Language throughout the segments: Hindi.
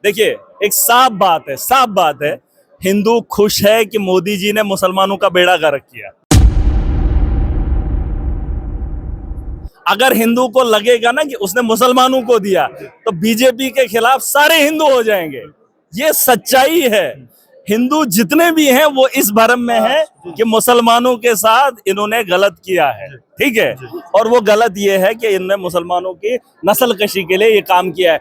देखिए, एक साफ बात है। हिंदू खुश है कि मोदी जी ने मुसलमानों का बेड़ा गर्क किया। अगर हिंदू को लगेगा ना कि उसने मुसलमानों को दिया तो बीजेपी के खिलाफ सारे हिंदू हो जाएंगे। ये सच्चाई है। हिंदू जितने भी हैं वो इस भ्रम में है कि मुसलमानों के साथ इन्होंने गलत किया है, ठीक है। और वो गलत ये है कि इन्होंने मुसलमानों की नस्लकशी के लिए ये काम किया है,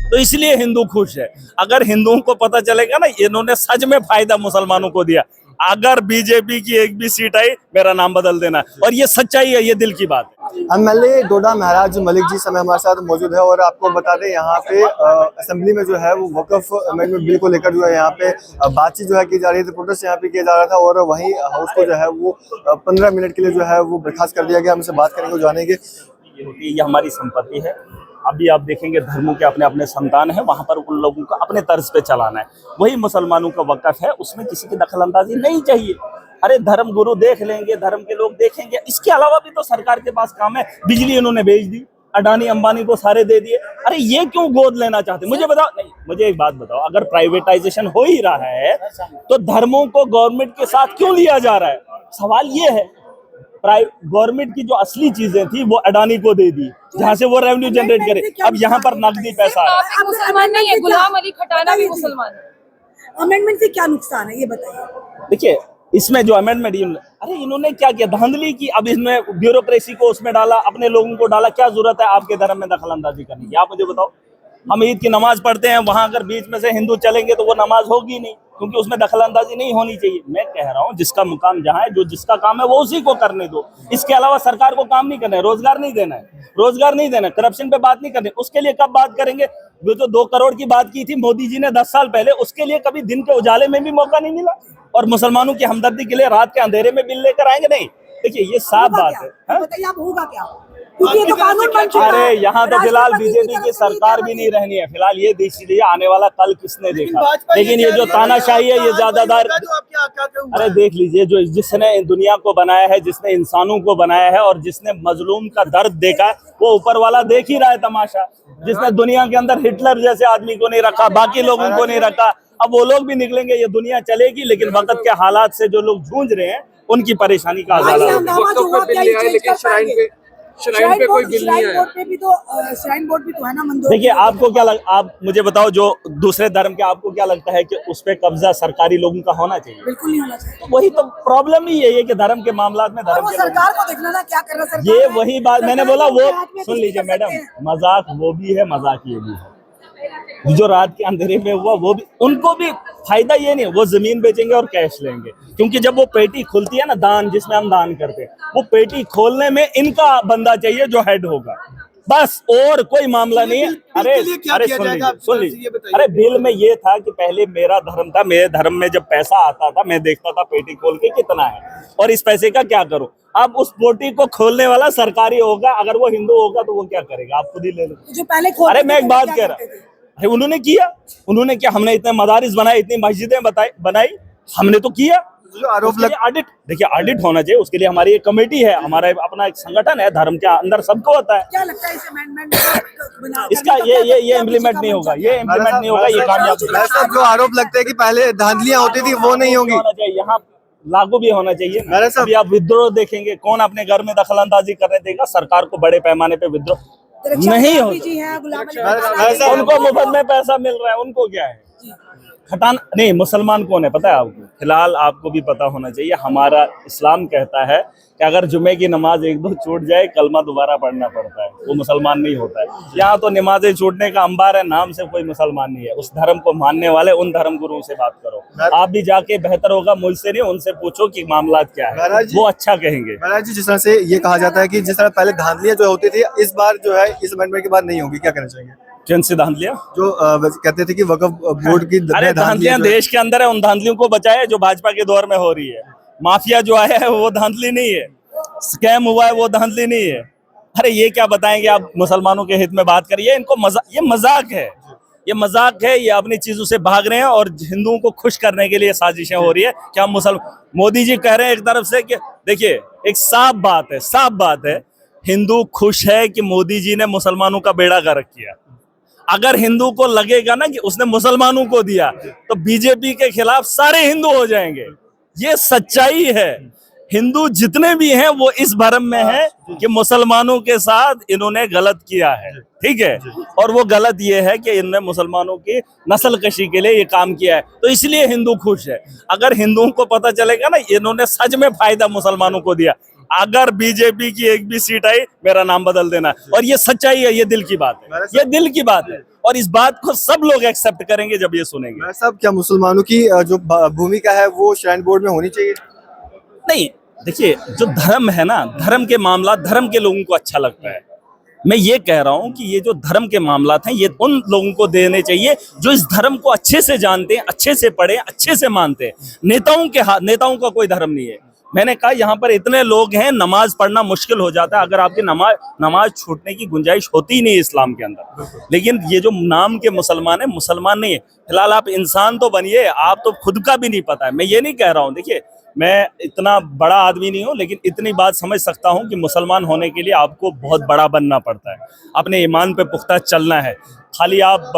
तो इसलिए हिंदू खुश है। अगर हिंदुओं को पता चलेगा ना इन्होंने सच में फायदा मुसलमानों को दिया, अगर बीजेपी की एक भी सीट आई मेरा नाम बदल देना। और ये सच्चाई है, ये दिल की बात है। एमएलए डोडा महराज मलिक जी समय हमारे साथ मौजूद है और आपको बता दें यहाँ पे असेंबली में जो है वो वक्फ अमेंडमेंट बिल को लेकर जो है यहाँ पे बातचीत जो है की जा रही थी, प्रोटेस्ट यहाँ पे किया जा रहा था और वहीं हाउस को जो है वो 15 मिनट के लिए जो है वो बर्खास्त कर दिया गया। हमसे बात करेंगे, जानेंगे। ये हमारी संपत्ति है। अभी आप देखेंगे धर्मों के अपने अपने संतान हैं, वहां पर उन लोगों को अपने तर्ज पे चलाना है। वही मुसलमानों का वक़्फ है, उसमें किसी की दखलंदाजी नहीं चाहिए। अरे धर्म गुरु देख लेंगे, धर्म के लोग देखेंगे। इसके अलावा भी तो सरकार के पास काम है। बिजली इन्होंने बेच दी, अडानी अंबानी को सारे दे दिए। अरे ये क्यों गोद लेना चाहते? मुझे बताओ। नहीं, मुझे एक बात बताओ, अगर प्राइवेटाइजेशन हो ही रहा है तो धर्मों को गवर्नमेंट के साथ क्यों लिया जा रहा है? सवाल ये है। गवर्नमेंट की जो असली चीजें थी वो अडानी को दे दी, जहाँ से वो रेवेन्यू जनरेट करे। अब यहाँ पर नकदी पैसा है। मुसलमान नहीं है, गुलाम अली खटाना भी मुसलमान है। अमेंडमेंट से क्या नुकसान है ये बताइए। देखिए, इसमें जो अमेंडमेंट अरे इन्होंने क्या किया? धांधली की। अब इसमें ब्यूरोक्रेसी को उसमें डाला, अपने लोगों को डाला। क्या जरूरत है आपके धर्म में दखलंदाजी करने की? आप मुझे बताओ। हम ईद की नमाज पढ़ते हैं, वहां अगर बीच में से हिंदू चलेंगे तो वो नमाज होगी नहीं, क्योंकि उसमें दखलंदाजी नहीं होनी चाहिए। मैं कह रहा हूँ जिसका मुकाम जहाँ है, जो जिसका काम है वो उसी को करने दो। इसके अलावा सरकार को काम नहीं करना है, रोजगार नहीं देना है, करप्शन पे बात नहीं करनी। उसके लिए कब बात करेंगे? जो 2 करोड़ की बात की थी मोदी जी ने 10 साल पहले, उसके लिए कभी दिन के उजाले में भी मौका नहीं मिला। और मुसलमानों की हमदर्दी के लिए रात के अंधेरे में बिल लेकर आएंगे? नहीं। देखिए, ये साफ बात है। बताइए आप होगा क्या? ये तो कानून बन चुका है। अरे यहाँ तो फिलहाल बीजेपी की सरकार भी नहीं रहनी है। फिलहाल ये देख लीजिए आने वाला कल किसने देखा। लेकिन ये जो तानाशाही है, ये ज्यादातर, अरे देख लीजिए, जो जिसने दुनिया को बनाया है, जिसने इंसानों को बनाया है और जिसने मजलूम का दर्द देखा है, वो ऊपर वाला देख ही रहा है तमाशा। जिसने दुनिया के अंदर हिटलर जैसे आदमी को नहीं रखा, बाकी लोगों को नहीं रखा, अब वो लोग भी निकलेंगे। ये दुनिया चलेगी, लेकिन वक्त के हालात से जो लोग जूझ रहे हैं उनकी परेशानी का श्राइन पे कोई बिल नहीं आया। श्राइन बोर्ड भी तो है ना मंदिर। देखिए, आपको क्या आप मुझे बताओ, जो दूसरे धर्म के, आपको क्या लगता है कि उस पे कब्जा सरकारी लोगों का होना चाहिए? बिल्कुल नहीं होना चाहिए। तो वही तो प्रॉब्लम ही है कि धर्म के मामलात में धर्म के सरकार को देखना ना क्या कर रहा है। ये वही बात मैंने बोला। वो सुन लीजिए मैडम, मजाक वो भी है, मजाक ये भी है। जो रात के अंधेरे में हुआ वो भी, उनको भी फायदा ये नहीं, वो जमीन बेचेंगे और कैश लेंगे। क्योंकि जब वो पेटी खुलती है ना, दान जिसमें हम दान करते हैं, वो पेटी खोलने में इनका बंदा चाहिए जो हेड होगा, बस, और कोई मामला नहीं है। अरे सुन लीजिए। अरे बिल में ये था कि पहले मेरा धर्म था, मेरे धर्म में जब पैसा आता था मैं देखता था पेटी खोल के कितना है और इस पैसे का क्या करूं। अब उस पेटी को खोलने वाला सरकारी होगा, अगर वो हिंदू होगा तो वो क्या करेगा? आप खुद ही ले लो। जो पहले अरे मैं एक बात कह रहा, उन्होंने किया। हमने इतने मदारिस बनाए, इतनी मस्जिदें बनाई, हमने तो किया। जो आरोप ऑडिट, देखिए ऑडिट होना चाहिए। उसके लिए हमारी एक कमेटी है, हमारा अपना एक संगठन है। धर्म के अंदर सबको होता है। क्या लगता है इस अमेंडमेंट इसका ये इम्प्लीमेंट नहीं होगा, ये कामयाब। जो आरोप लगते हैं कि पहले धांधलियां होती थी वो नहीं होंगी, यहाँ लागू भी होना चाहिए। अभी आप विद्रोह देखेंगे, कौन अपने घर में दखलंदाजी करने देगा? सरकार को बड़े पैमाने पे विद्रोह नहीं होता। उनको मुफ्त में पैसा मिल रहा है, उनको क्या है? खटाना नहीं। मुसलमान कौन है पता है आपको? फिलहाल आपको भी पता होना चाहिए, हमारा इस्लाम कहता है कि अगर जुमे की नमाज 1-2 छूट जाए, कलमा दोबारा पढ़ना पड़ता है, वो मुसलमान नहीं होता है। यहाँ तो नमाजें छूटने का अंबार है, नाम से कोई मुसलमान नहीं है। उस धर्म को मानने वाले उन धर्म गुरुओं से बात करो। आप भी जाके, बेहतर होगा मुझसे नहीं, उनसे पूछो कि मामला क्या है, वो अच्छा कहेंगे। महाराज जी, जिस तरह से ये कहा जाता है कि जिस तरह पहले धांधलियां जो होती थी, इस बार जो है इस अमेंडमेंट के बाद नहीं होगी, क्या कहना चाहिए? कौन सी धांधलियां? जो कहते थे कि वक्फ बोर्ड की धांधलियां देश के अंदर है, उन धांधलियों को बचाए जो भाजपा के दौर में हो रही है। माफिया जो आया है वो धांधली नहीं है, स्कैम हुआ है वो धांधली नहीं है। अरे ये क्या बताएंगे आप? मुसलमानों के हित में बात करिए। इनको ये मजाक है, ये अपनी चीजों से भाग रहे हैं और हिंदुओं को खुश करने के लिए साजिशें हो रही है कि हम मोदी जी कह रहे हैं एक तरफ से कि देखिए, एक साफ बात है। हिंदू खुश है कि मोदी जी ने मुसलमानों का बेड़ा गर्क किया। अगर हिंदू को लगेगा ना कि उसने मुसलमानों को दिया तो बीजेपी के खिलाफ सारे हिंदू हो जाएंगे। ये सच्चाई है। हिंदू जितने भी हैं वो इस भ्रम में है कि मुसलमानों के साथ इन्होंने गलत किया है, ठीक है, और वो गलत ये है कि इन्होंने मुसलमानों की नस्ल कशी के लिए ये काम किया है, तो इसलिए हिंदू खुश है। अगर हिंदुओं को पता चलेगा ना इन्होंने सच में फायदा मुसलमानों को दिया, अगर बीजेपी की एक भी सीट आई मेरा नाम बदल देना, और ये सच्चाई है, ये दिल की बात है, ये दिल की बात है, और इस बात को सब लोग एक्सेप्ट करेंगे जब ये सुनेंगे। साहब, क्या मुसलमानों की जो भूमिका है वो श्राइन बोर्ड में होनी चाहिए? नहीं, देखिए, जो धर्म है ना, धर्म के मामला धर्म के लोगों को अच्छा लगता है। मैं ये कह रहा हूं कि ये जो धर्म के मामलात हैं ये उन लोगों को देने चाहिए जो इस धर्म को अच्छे से जानते हैं, अच्छे से पढ़े, अच्छे से मानते हैं। नेताओं का कोई धर्म नहीं है। मैंने कहा यहाँ पर इतने लोग हैं, नमाज पढ़ना मुश्किल हो जाता है, अगर आपकी नमाज छूटने की गुंजाइश होती ही नहीं है इस्लाम के अंदर। लेकिन ये जो नाम के मुसलमान है, मुसलमान नहीं है। फिलहाल आप इंसान तो बनिए, आप तो खुद का भी नहीं पता है। मैं ये नहीं कह रहा हूँ, देखिए मैं इतना बड़ा आदमी नहीं हूँ, लेकिन इतनी बात समझ सकता हूँ कि मुसलमान होने के लिए आपको बहुत बड़ा बनना पड़ता है, अपने ईमान पे पुख्ता चलना है। खाली आप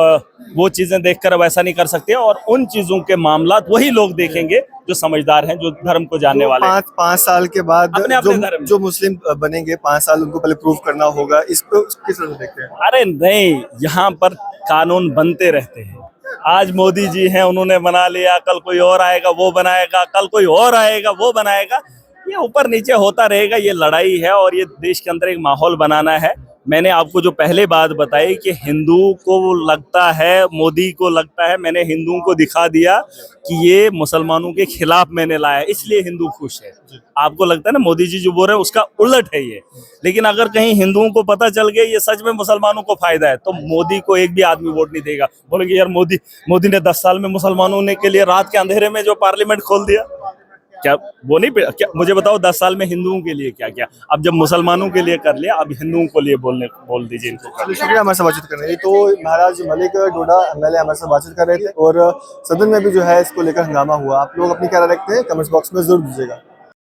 वो चीज़ें देखकर वैसा नहीं कर सकते, और उन चीज़ों के मामलात वही लोग देखेंगे जो समझदार हैं, जो धर्म को जानने वाले हैं। पाँच साल के बाद अपने जो मुस्लिम बनेंगे, 5 साल उनको पहले प्रूव करना होगा, इसको किस तरह से देखते हैं? अरे नहीं, यहाँ पर कानून बनते रहते हैं। आज मोदी जी हैं, उन्होंने बना लिया, कल कोई और आएगा वो बनाएगा, कल कोई और आएगा वो बनाएगा, ये ऊपर नीचे होता रहेगा। ये लड़ाई है और ये देश के अंदर एक माहौल बनाना है। मैंने आपको जो पहले बात बताई कि हिंदू को लगता है, मोदी को लगता है, मैंने हिंदुओं को दिखा दिया कि ये मुसलमानों के खिलाफ मैंने लाया, इसलिए हिंदू खुश है। आपको लगता है ना मोदी जी जो बोल रहे हैं उसका उलट है ये। लेकिन अगर कहीं हिंदुओं को पता चल गया ये सच में मुसलमानों को फायदा है, तो मोदी को एक भी आदमी वोट नहीं देगा। बोलेंगे यार मोदी ने 10 साल में मुसलमानों ने के लिए रात के अंधेरे में जो पार्लियामेंट खोल दिया, क्या वो नहीं? क्या मुझे बताओ, 10 साल में हिंदुओं के लिए क्या किया? अब जब मुसलमानों के लिए कर लिया, अब हिंदुओं को लिए बोल दीजिए इनको। शुक्रिया हमारे साथ बातचीत करने के लिए। तो महाराज मलिक डोडा MLA हमारे साथ बातचीत कर रहे थे, और सदन में भी जो है इसको लेकर हंगामा हुआ। आप लोग अपनी क्या राय रखते हैं कमेंट्स बॉक्स में जरूर दीजिएगा।